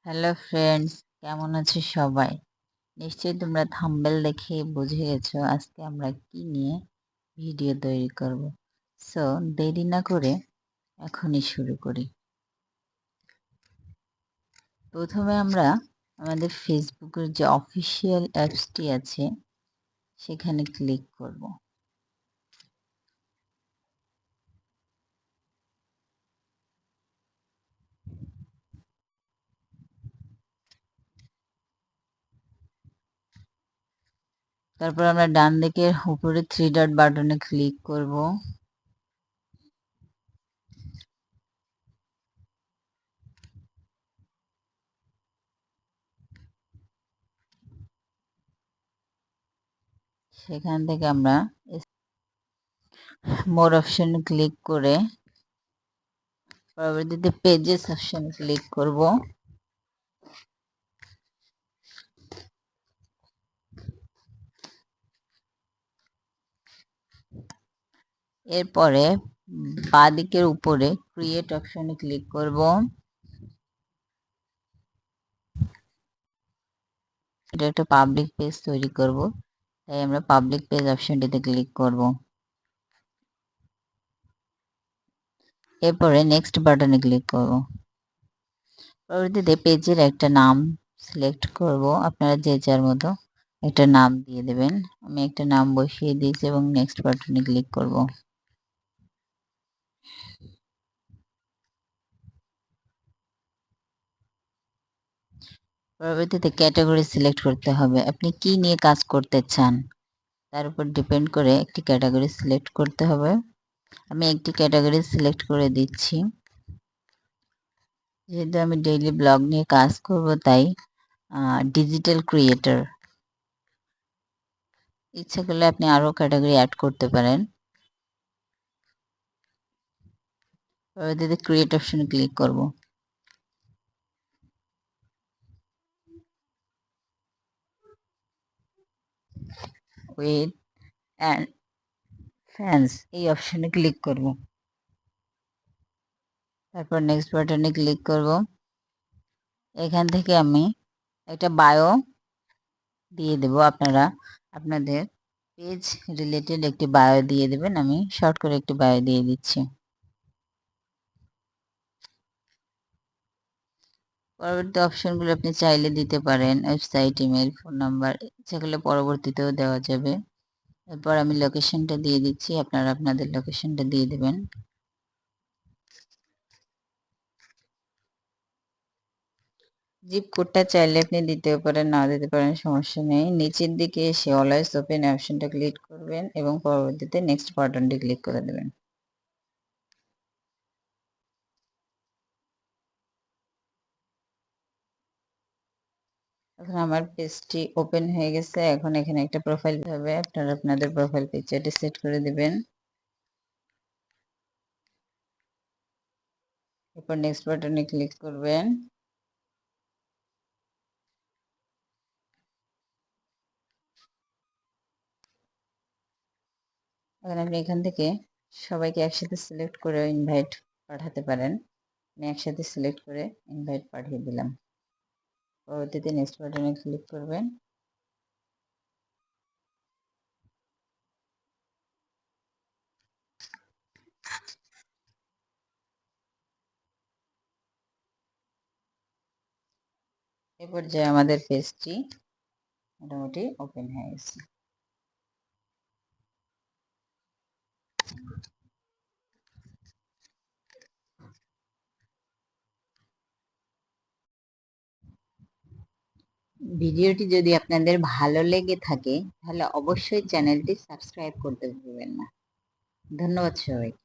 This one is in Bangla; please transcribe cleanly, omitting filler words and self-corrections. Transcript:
হ্যালো ফ্রেন্ডস, কেমন আছো সবাই? নিশ্চয়ই তোমরা থাম্বনেল দেখে বুঝে গেছো আজকে আমরা কি নিয়ে ভিডিও তৈরি করব। সো দেরি না করে এখনই শুরু করি। প্রথমে আমরা আমাদের ফেসবুকের যে অফিসিয়াল অ্যাপসটি আছে সেখানে ক্লিক করব। তারপর আমরা ডান দিকের উপরে 3 ডট বাটনে ক্লিক করব। সেখান থেকে আমরা মোর অপশনে ক্লিক করে পরবর্তীতে পেজেস অপশনে ক্লিক করব। এরপরে বাঁদিকের উপরে ক্রিয়েট অপশনে ক্লিক করব। এটা একটা পাবলিক পেজ তৈরি করব, তাই আমরা পাবলিক পেজ অপশনটিতে ক্লিক করব। এরপরে নেক্সট বাটনে ক্লিক করব। পরবর্তীতে পেজের একটা নাম সিলেক্ট করব, আপনারা যে যার মতো একটা নাম দিয়ে দেবেন। আমি একটা নাম বসিয়ে দিয়েছি এবং নেক্সট বাটনে ক্লিক করব। পরবর্তীতে ক্যাটাগরি সিলেক্ট করতে হবে, আপনি কি নিয়ে কাজ করতে চান তার উপর ডিপেন্ড করে একটি ক্যাটাগরি সিলেক্ট করতে হবে। আমি একটি ক্যাটাগরি সিলেক্ট করে দিচ্ছি। যেহেতু আমি ডেইলি ব্লগ নিয়ে কাজ করব তাই ডিজিটাল ক্রিয়েটর। ইচ্ছা করলে আপনি আরও ক্যাটাগরি অ্যাড করতে পারেন। পরবর্তীতে ক্রিয়েট অপশনে ক্লিক করব। উইথ অ্যান্ড ফ্যান্স এই অপশনে ক্লিক করব। তারপর নেক্সট বাটনে ক্লিক করব। এখান থেকে আমি একটা বায়ো দিয়ে দেব। আপনারা আপনাদের পেজ রিলেটেড একটি বায়ো দিয়ে দেবেন। আমি শর্ট করে একটি বায়ো দিয়ে দিচ্ছি। পরবর্তী অপশনগুলো আপনি চাইলে দিতে পারেন, ওয়েবসাইট, ইমেল, ফোন নাম্বার, ইচ্ছা করলে পরবর্তীতেও দেওয়া যাবে। এরপর আমি লোকেশনটা দিয়ে দিচ্ছি, আপনারা আপনাদের লোকেশনটা দিয়ে দেবেন। জিপ কোডটা চাইলে আপনি দিতেও পারেন, না দিতে পারেন, সমস্যা নেই। নিচের দিকে এসে অলওয়েজ ওপেন অপশনটা ক্লিক করবেন এবং পরবর্তীতে নেক্সট বাটনটি ক্লিক করে দেবেন। এখন আমার পেজটি ওপেন হয়ে গেছে। এখন এখানে একটা প্রোফাইল হবে, আপনারা আপনাদের প্রোফাইল পিকচারটি সেট করে দেবেন। এরপর নেক্সট বাটনে ক্লিক করবেন। এখন আপনি এখান থেকে সবাইকে একসাথে সিলেক্ট করে ইনভাইট পাঠাতে পারেন। আমি একসাথে সিলেক্ট করে ইনভাইট পাঠিয়ে দিলাম। পরবর্তীতে নেক্সট বাটনে ক্লিক করবেন। এ পর্যায়ে আমাদের পেজটি মোটামুটি ওপেন হয়ে গেছে। ভিডিওটি যদি আপনাদের ভালো লেগে থাকে তাহলে অবশ্যই চ্যানেলটি সাবস্ক্রাইব করতে ভুলবেন না। ধন্যবাদ সবাইকে।